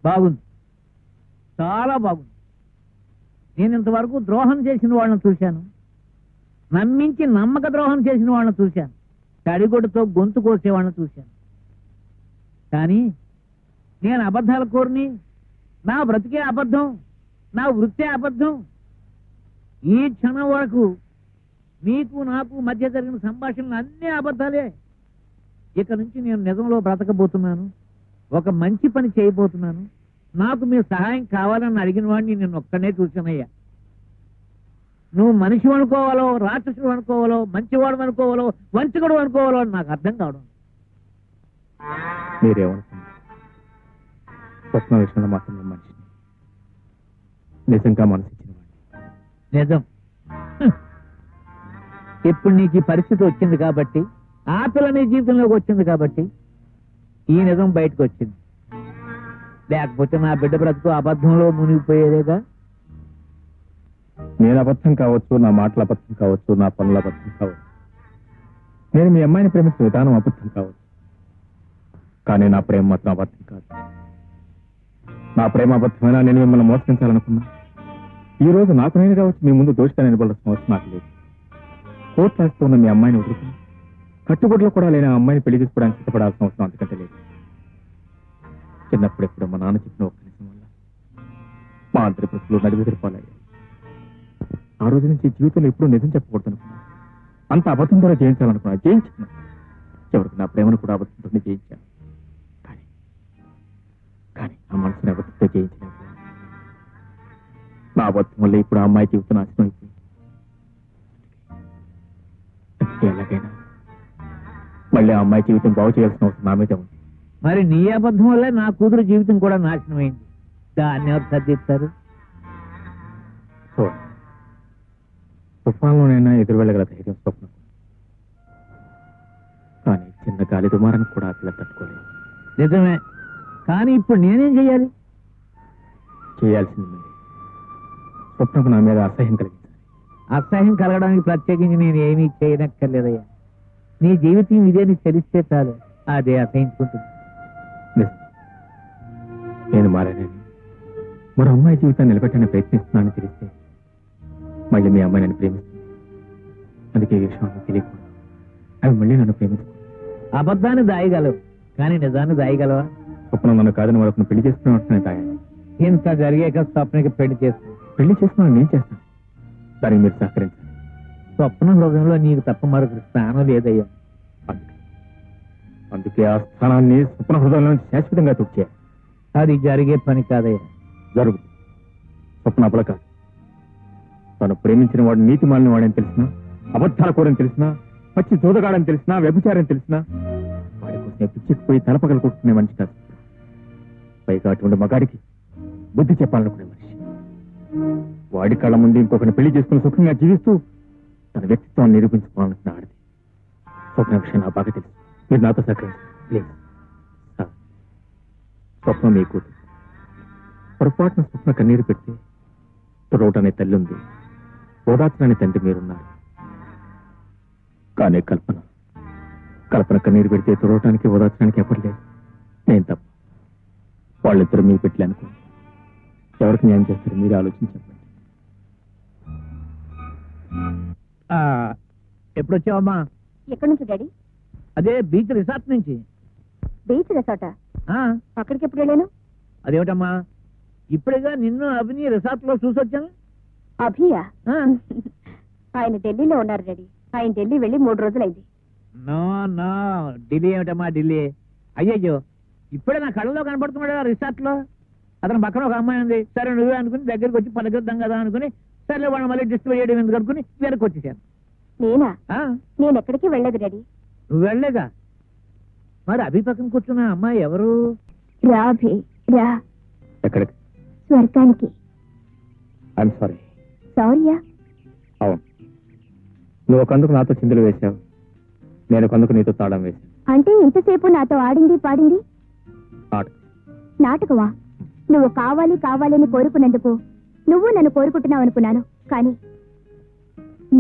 బాగుంది, చాలా బాగుంది. నేను ఇంతవరకు ద్రోహం చేసిన వాళ్ళని చూశాను, నమ్మించి నమ్మక ద్రోహం చేసిన వాళ్ళని చూశాను, తడిగొడ్డుతో గొంతు కోసేవాళ్ళని చూశాను. కానీ నేను అబద్ధాల కోరిని, నా బ్రతికే అబద్ధం, నా వృత్తే అబద్ధం. ఈ క్షణం వరకు మీకు నాకు మధ్య జరిగిన సంభాషణలు అన్నీ అబద్ధాలే. ఇక నుంచి నేను నిజంలో బ్రతకబోతున్నాను, ఒక మంచి పని చేయబోతున్నాను. నాకు మీ సహాయం కావాలని అడిగిన వాడిని నేను ఒక్కనే చూశానయ్యా. నువ్వు మనిషి అనుకోవాలో, రాక్షసుడు అనుకోవాలో, మంచివాడు అనుకోవాలో, వంచకుడు అనుకోవాలో అని నాకు అర్థం కావడం. మీరేమనుకున్నారు? స్వప్న విషయంలో మాత్రం మనిషిని, నిజంగా మనసు ఇచ్చిన వాడిని. నిజం. ఇప్పుడు నీకు ఈ పరిస్థితి వచ్చింది కాబట్టి, ఆ పిల్ల నీ జీవితంలోకి వచ్చింది కాబట్టి ఈ నిజం బయటకు వచ్చింది. లేకపోతే నా బిడ్డ బ్రతుకు అబద్ధంలో మునిగిపోయేదేగా. నేను అబద్ధం కావచ్చు, నా మాటలు అబద్ధం కావచ్చు, నా పనులు అబద్ధం కావచ్చు, నేను మీ అమ్మాయిని ప్రేమించిన విధానం అబద్ధం కావచ్చు, కానీ నా ప్రేమ మాత్రం అబద్ధం కాదు. నా ప్రేమ అబద్ధమైనా నేను మిమ్మల్ని మోసగించాలనుకున్నా ఈ రోజు నాకు నేను కావచ్చు మీ ముందు దోషిగా నిలబడాల్సిన అవసరం నాకు లేదు. కోర్టు రాస్తూ ఉన్న మీ అమ్మాయిని వదులుకుని కట్టుబడిలో కూడా లేని ఆ అమ్మాయిని పెళ్లి చేసుకోవడానికి సిద్ధపడాల్సిన అవసరం అంతకంటే లేదు. చిన్నప్పుడు ఎప్పుడు మా నాన్న చెప్పిన ఒక్క నిజం వల్ల మా అందరి బ్రతుకులు నడివెదిరిపోలయ్యాయి. ఆ రోజు నుంచి జీవితంలో ఎప్పుడూ నిజం చెప్పకూడదు అనుకున్నా, అంత అబద్ధం ద్వారా జయించాలనుకున్నా, జయించాను. చివరికి నా ప్రేమను కూడా అబద్ధంతో జయించాను. కానీ ఆ మనసుని అబద్ధంతో జయించలేదు. నా అబద్ధం వల్ల ఇప్పుడు ఆ అమ్మాయి జీవితం నాశనం అయిపోయింది. ఎలాగైనా మళ్ళీ ఆ అమ్మాయి జీవితం బాగు చేయాల్సిన అవసరం నా మీద ఉంది. మరి నీ అబద్ధం వల్ల నా కూతురు జీవితం కూడా నాశనమైంది. దాన్ని ఎవరు సర్దిస్తారు? తుఫాన్లోనైనా ఎదురు వెళ్ళగల ధైర్యం స్వప్నం, కానీ చిన్న గాలి దుమారానికి కూడా ఆ పిల్ల తట్టుకోలేదు. నిజమే, కానీ ఇప్పుడు నేనేం చెయ్యాలి? చేయాల్సింది మీరు స్వప్నకు నా మీద అసహ్యం కలిగించాలి. అసహ్యం కలగడానికి ప్రత్యేకించి నేను ఏమీ చేయనక్కర్లేదయ్యా. నీ జీవితం ఇదే నీకు తెలిస్తే చాలు, అదే అసహించుకుంటుంది. నేను మారానని, మరో అమ్మాయి జీవితాన్ని నిలబెట్టడానికి ప్రయత్నిస్తున్నానని తెలిస్తే మళ్ళీ మీ అమ్మాయి నన్ను ప్రేమిస్తుంది. అందుకే ఈ విషయం తెలియకూడదు. అవి మళ్ళీ నన్ను ప్రేమిస్తుంది. అబద్ధాన్ని దాయగలవు, కానీ నిజాన్ని దాయగలవా? స్వప్నం నన్ను కాదని మరొకరిని పెళ్లి చేసుకున్నాను దాయాలి. ఇంత జరిగాక స్వప్నకి పెళ్లి చేస్తాను. పెళ్లి చేసుకున్నాను నేను చేస్తాను, దానికి మీరు సహకరించాలి. స్వప్న హృదయంలో నీకు తప్ప మరొకరి స్థానం లేదయ్యా. అందుకే ఆ స్థానాన్ని స్వప్న హృదయంలో శాశ్వతంగా తుడిచేయాలి. అది జరిగే పని కాదయ్యా. జరుగుతుంది. స్వప్న అబల కాదు. తను ప్రేమించిన వాడు నీతి మాలిన వాడని తెలిసినా, అబద్ధాల కోరని తెలిసినా, పచ్చి జోదగాడని తెలిసినా, వ్యభిచారం తెలిసినా వాడి కోసం పిచ్చిపోయి తలపగలు కొట్టుకునే మనిషి కాదు. పైగా అటువంటి మగాడికి బుద్ధి చెప్పాలనుకునే మనిషి. వాడి కళ్ళ ముందు ఇంకొకరిని పెళ్లి చేసుకుని సుఖంగా జీవిస్తూ తన వ్యక్తిత్వాన్ని నిరూపించుకోవాలనుకున్న ఆడది. స్వప్న విషయం నాకు బాగా తెలుసు. మీరు నాతో సహకరించారు. స్వప్నం మీ కూతురు. పొరపాటున స్వప్న కన్నీరు పెడితే తురవటనే తల్లి ఉంది, ఓదార్చని తండ్రి మీరున్నారు. కానీ కల్పన కన్నీరు పెడితే తురవటానికి ఓదార్చడానికి ఎవరు లేదు. నేను తప్ప. వాళ్ళిద్దరూ మీ పెట్టి అనుకో. ఎవరికి న్యాయం చేస్తారు మీరు ఆలోచించండి. ఎప్పుడు వచ్చావమ్మా? ఎక్కడి నుంచి డాడీ? అదే బీచ్ రిసార్ట్ నుంచి. బీచ్ రిసార్టా? అక్కడికి ఎప్పుడు వెళ్ళాను? అదేమిటమ్మా, ఇప్పుడేగా నిన్ను అభిని రిసార్ట్ లో చూసొచ్చాను. అభియా? ఆయన ఢిల్లీలో ఉన్నారు డాడీ. ఆయన ఢిల్లీ వెళ్ళి 3 రోజులైంది. నో ఢిల్లీ ఏమిటమ్మా ఢిల్లీ? అయ్యయ్యో, ఇప్పుడే నా కళ్ళలో కనపడుతున్నాడు రిసార్ట్ లో. అతను పక్కన ఒక అమ్మాయి ఉంది. సరే నువ్వే అనుకుని దగ్గరికి వచ్చి పలకరిద్దాం కదా అనుకుని, సరే వాళ్ళు మళ్ళీ డిస్టర్బ్ చేయడం ఎందుకు అనుకుని వెనక్కి వచ్చేసాను. నేనా? నేను ఎక్కడికి వెళ్ళలేదు డాడీ. నువ్వు వెళ్ళలేదా? మరి అభి పక్కన కూర్చున్న అమ్మాయి ఎవరు? రా. ఎక్కడికి? స్వర్గానికి. I'm sorry. సారీయా? అవును, నువ్వు ఒకందుకు నాతో చిందులు వేశావు, నేను ఒకందుకు నీతో తాళం వేశాను. అంటే ఇంతసేపు నాతో ఆడింది పాడింది నాటకమా? నువ్వు కావాలి కావాలని కోరుకున్నందుకు నువ్వు నన్ను కోరుకుంటున్నావు అనుకున్నాను. కానీ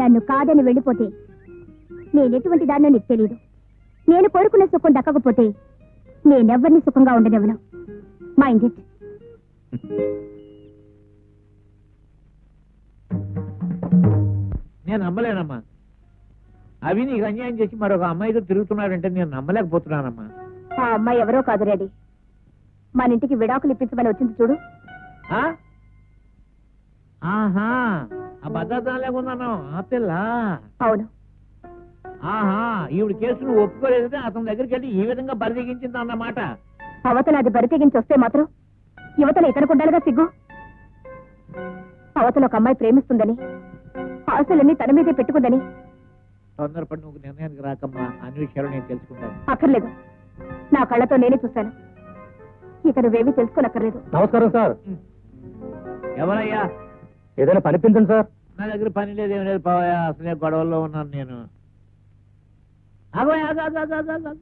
నన్ను కాదని వెళ్ళిపోతే నేనెటువంటి దాన్నో నీకు తెలీదు. నేను కోరుకున్న సుఖం దక్కకపోతే నేనెవ్వరిని సుఖంగా ఉండనివ్వను. Mind it. నేను నమ్మలేనమ్మా. అవి నీకు అన్యాయం చేసి మరొక అమ్మాయితో తిరుగుతున్నాడంటే నేను నమ్మలేకపోతున్నానమ్మా. ఆ అమ్మాయి ఎవరో కాదు రెడీ, మన ఇంటికి విడాకులు ఇప్పించమని వచ్చింది చూడు. ఆహా, ఆ భద్రత లేకున్నాను ఆ పిల్ల. అవును. ఆహా, ఈవిడ కేసు నువ్వు ఒప్పుకోలేదంటే అతని దగ్గరికి వెళ్ళి ఈ విధంగా బరిదెగించింది అన్నమాట. అవతల అది బరి తెగించి వస్తే మాత్రం యువతల ఇతనికి ఉండాలిగా సిగ్గు. అవతల ఒక అమ్మాయి ప్రేమిస్తుందని, ఆశలన్నీ తన మీదే పెట్టుకుందని. తొందరపడి నువ్వు నిర్ణయానికి రాకమ్మా, అన్ని విషయాలు నేను తెలుసుకుంటాను. అక్కర్లేదు, నా కళ్ళతో నేనే చూశాను. ఇక నువ్వేమీ తెలుసుకోనక్కర్లేదు. నమస్కారం సార్. ఎవరయ్యా? ఏదైనా పనిపించండి సార్. నా దగ్గర పని లేదు, ఏం లేదు పావయ్యా, అసలే గొడవల్లో ఉన్నాను నేను. ఆగోయ్, ఆగు, ఆగు, ఆగు, ఆగు, ఆగు.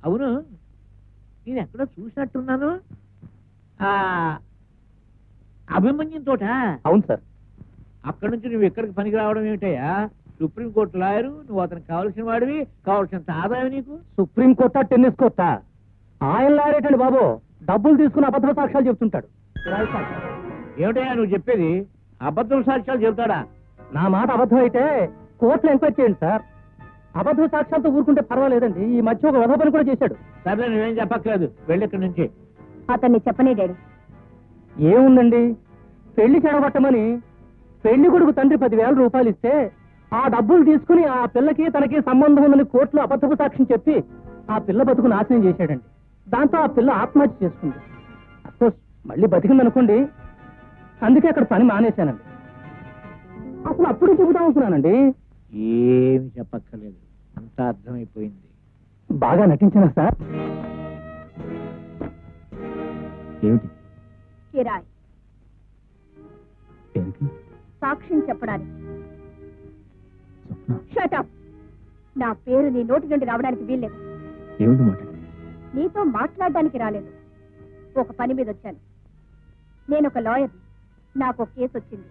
అవును, నేను ఎక్కడో చూసినట్టున్నాను. అభిమన్యం తోట. అవును సార్. అక్కడి నుంచి నువ్వు ఇక్కడికి పనికి రావడం ఏమిటయ్యా? సుప్రీంకోర్టు లాయరు, నువ్వు అతనికి కావలసిన వాడివి, కావలసినంత ఆదాయం నీకు. సుప్రీంకోర్టా టెన్నిస్ కోర్టా? ఆయన లారేటండి బాబు, డబ్బులు తీసుకుని అబద్ధ సాక్ష్యాలు చెప్తుంటాడు. ఏమిటయ్యా నువ్వు చెప్పేది? అబద్ధం సాక్ష్యాలు చెబుతాడా? నా మాట అబద్ధం అయితే కోర్టులో ఎంక్వైరీ చేయండి సార్. అబద్ధ సాక్ష్యాలతో ఊరుకుంటే పర్వాలేదండి. ఈ మధ్య ఒక వధ పని కూడా చేశాడు. సరే, నువ్వేం చెప్పక్కర్లేదు, వెళ్ళి ఇక్కడి నుంచి. అతన్ని చెప్పనే డాడీ. ఏముందండి, పెళ్లి చెడగొట్టమని పెళ్లి కొడుకు తండ్రి 10,000 రూపాయలు ఇస్తే ఆ డబ్బులు తీసుకుని ఆ పిల్లకి తనకి సంబంధం ఉందని కోర్టులో అబద్ధపు సాక్ష్యం చెప్పి ఆ పిల్ల బతుకు నాశనం చేశాడండి. దాంతో ఆ పిల్ల ఆత్మహత్య చేసుకుంది. అఫ్కోర్స్ మళ్ళీ బతికిందనుకోండి, అందుకే అక్కడ పని మానేశానండి. అసలు అప్పుడు చెబుదాం అనుకున్నానండి. ఏమి చెప్పక్కర్లేదు, అంతా అర్థమైపోయింది. బాగా నటించానా సార్? ఏమిటి? కిరాయ్ సాక్ష్యం చెప్పడానికి. Shut up. నా పేరు నీ నోటి నుండి రావడానికి వీల్లేదు. ఏమిటి మాట? నీతో మాట్లాడడానికి రాలేదు, ఒక పని మీద వచ్చాను. నేను ఒక లాయర్, నాకు ఒక కేసు వచ్చింది.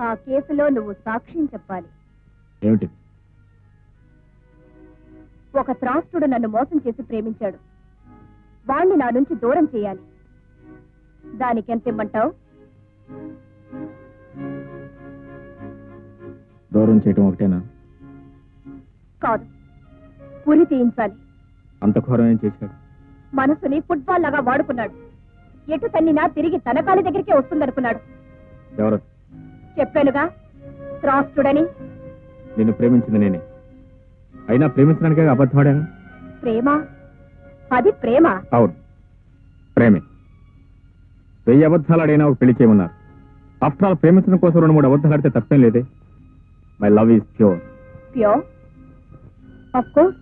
ఆ కేసులో నువ్వు సాక్ష్యం చెప్పాలి. ఏమిటి? ఒక త్రాస్తుడు నన్ను మోసం చేసి ప్రేమించాడు. వాణ్ణి నా నుంచి దూరం చేయాలి. దానికి ఎంత ఇమ్మంటావు? దూరం చేయటం ఒకటేనా? కాదు, ఉరి తీయించాలి. అంత ఘోరమేం చేశాడు? మనసుని ఫుట్బాల్ లాగా వాడుకున్నాడు. ఎటు తన్నినా తిరిగి తన కాలి దగ్గరికే వస్తుందనుకున్నాడు. ఎవరు? చెప్పానుగా, త్రాస్తుడని. నిన్ను ప్రేమించింది నేనే, అయినా ప్రేమించడానికే అబద్ధమాడాను. ప్రేమ? అది ప్రేమ? అవును, ప్రేమే. 1000 అబద్ధాలు ఆడైనా ఒక పెళ్లి చేయమన్నారు. ఆఫ్టర్ ఆల్ ప్రేమించడం కోసం 2-3 అబద్ధాలు ఆడితే తప్పేం లేదే. My love is pure. Pure? Of course,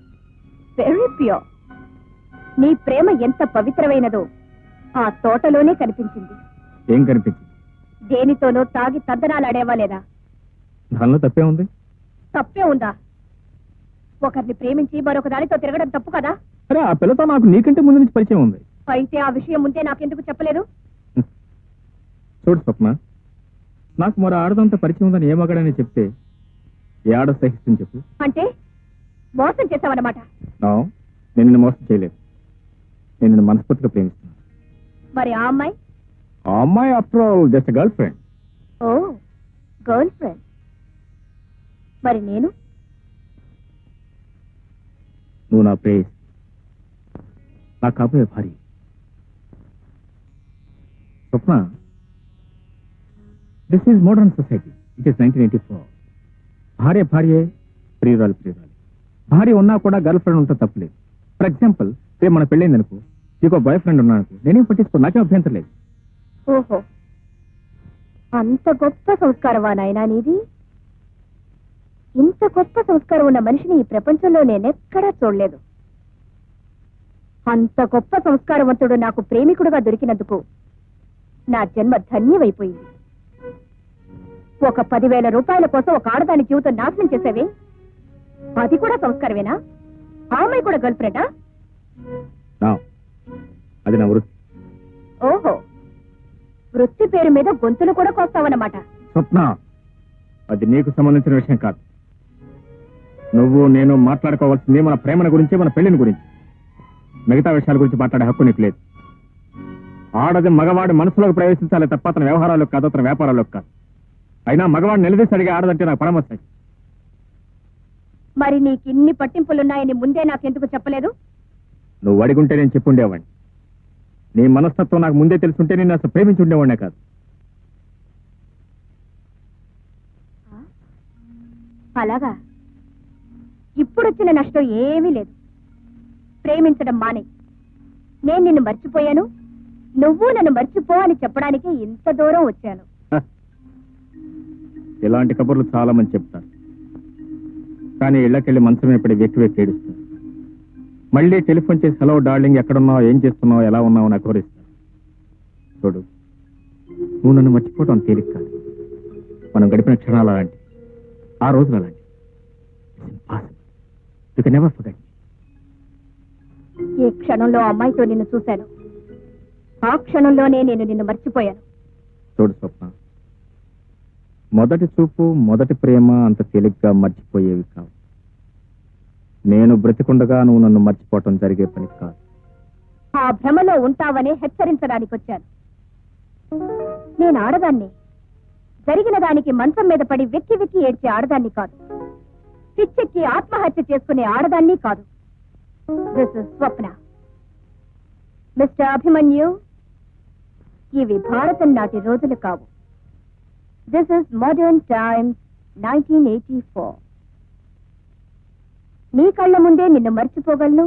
very pure. నీ ప్రేమ ఎంత పవిత్రమైనదో ఆ తోటలోనే కనిపించింది. ఏం కనిపించింది? దేనితోనో తాగి తద్దనాలాడేవా లేదా? దానిలో తప్పే ఉంది? తప్పే ఉందా? ఒకరిని ప్రేమించి మరొక దానితో తిరగడం తప్పు కదా? అరే, ఆ పిల్లతో నాకు నీకంటే ముందు నుంచి పరిచయం ఉంది. అయితే ఆ విషయం ముందే నాకెందుకు చెప్పలేదు? చూడు స్వప్న, నాకు మరో ఆడదంతా పరిచయం ఉందని ఏ మగాడని చెప్తే ఏ ఆడ సహిస్తుంది చెప్పు? అంటే మోసం చేశావన్నమాట. నేను నిన్ను మోసం చేయలేదు, నేను నిన్ను మనస్ఫూర్తిగా ప్రేమిస్తున్నాను. మరి ఆ అమ్మాయి? ఆ అమ్మాయి after all just girlfriend. Oh, girlfriend. మరి నేను? నువ్వు నా ప్రేయస్, నా కాబోయే భార్య. Swapna, this is modern society. It is 1984. భార్య భార్యే, ప్రియురాలు ప్రియురాలు. భార్య ఉన్నా కూడా గర్ల్ ఫ్రెండ్ ఉంటే తప్పలేదు. ఫర్ ఎగ్జాంపుల్, రేపు మన పెళ్ళైంది అనుకో, నీకు బాయ్ ఫ్రెండ్ ఉన్నానుకో, నేనేం పట్టించుకో, నాకేం అభ్యంతరం లేదు. ఓహో, అంత గొప్ప సంస్కారమా నాయనా నీది? ఇంత గొప్ప సంస్కారం ఉన్న మనిషిని ఈ ప్రపంచంలో నేనెక్కడా చూడలేదు. అంత గొప్ప సంస్కారవంతుడు నాకు ప్రేమికుడుగా దొరికినందుకు నా జన్మ ధన్యమైపోయింది. ఒక 10,000 రూపాయల కోసం ఒక ఆడదాని జీవితం నాశనం చేసేవే, అది కూడా సంస్కారమేనా? ఆమె కూడా గర్ల్ ఫ్రెండా? అది నా వృత్తి. ఓహో, వృత్తి పేరు మీద గొంతులు కూడా కోస్తావన్నమాట. స్వప్న, అది నీకు సంబంధించిన విషయం కాదు. నువ్వు నేను మాట్లాడుకోవాల్సింది మన ప్రేమల గురించి, మన పెళ్లిని గురించి. మిగతా విషయాల గురించి మాట్లాడే హక్కు నీకు లేదు. ఆడది మగవాడి మనసులోకి ప్రవేశించాలి తప్ప అతని వ్యవహారాలకు కాదు, అతని వ్యాపారాలకు కాదు. అయినా మగవాడిని నిలదీసి అడిగి ఆడదంటే నాకు పరమస్తాయి. మరి నీకు ఇన్ని పట్టింపులున్నాయని ముందే నాకెందుకు చెప్పలేదు? నువ్వు అడిగుంటే నేను చెప్పుండేవాడిని. నీ మనస్తత్వం నాకు ముందే తెలుసుంటే నేను అసలు ప్రేమించి ఉండేవాడినే కాదు. అలాగా? ఇప్పుడొచ్చిన నష్టం ఏమీ లేదు. ప్రేమించడం మానే. నేను నిన్ను మర్చిపోయాను, నువ్వు నన్ను మర్చిపో అని చెప్పడానికి ఇంత దూరం వచ్చాను. ఇలాంటి కబుర్లు చాలా మంది చెప్తారు, కానీ ఇళ్ళకెళ్ళి మంచం ఎప్పటి వెక్కి వెక్కి ఏడుస్తారు. మళ్ళీ టెలిఫోన్ చేసి హలో డార్లింగ్ ఎక్కడున్నావు, ఏం చేస్తున్నావు, ఎలా ఉన్నావు నాకు వివరిస్తారు. చూడు, నువ్వు నన్ను మర్చిపోవటం తేలిక కాదు. మనం గడిపిన క్షణాలు అలాంటి, ఆ రోజులు అలాంటి. You can never forget. ఏ క్షణంలో అమ్మాయితో నిన్ను చూశాను, ఆ క్షణంలోనే నేను నిన్ను మర్చిపోయాను. చూడు స్వప్న, మొదటి చూపు మొదటి ప్రేమ అంత తేలిగ్గా మర్చిపోయేవి కావు. నేను బ్రతికుండగా నువ్వు నన్ను మర్చిపోవటం జరిగే పని కాదు. ఆ భ్రమలో ఉంటావనే హెచ్చరించడానికి వచ్చాను. నేను ఆడదాన్ని, జరిగిన దానికి మంచం మీద పడి వెక్కి వెక్కి ఏడ్చే ఆడదాన్ని కాదు, పిచ్చెక్కి ఆత్మహత్య చేసుకునే ఆడదాన్ని కాదు. This is Swapna. Mister Abhimanyu, ఇవి భారతం నాటి రోజులు కావు. This is modern times 1984. నీ కళ్ళ ముందే నిన్ను మర్చిపోగలను,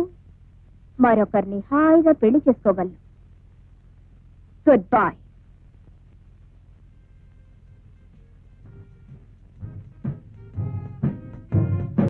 మరొకరిని హాయిగా పెళ్లి చేసుకోగలను. Good bye.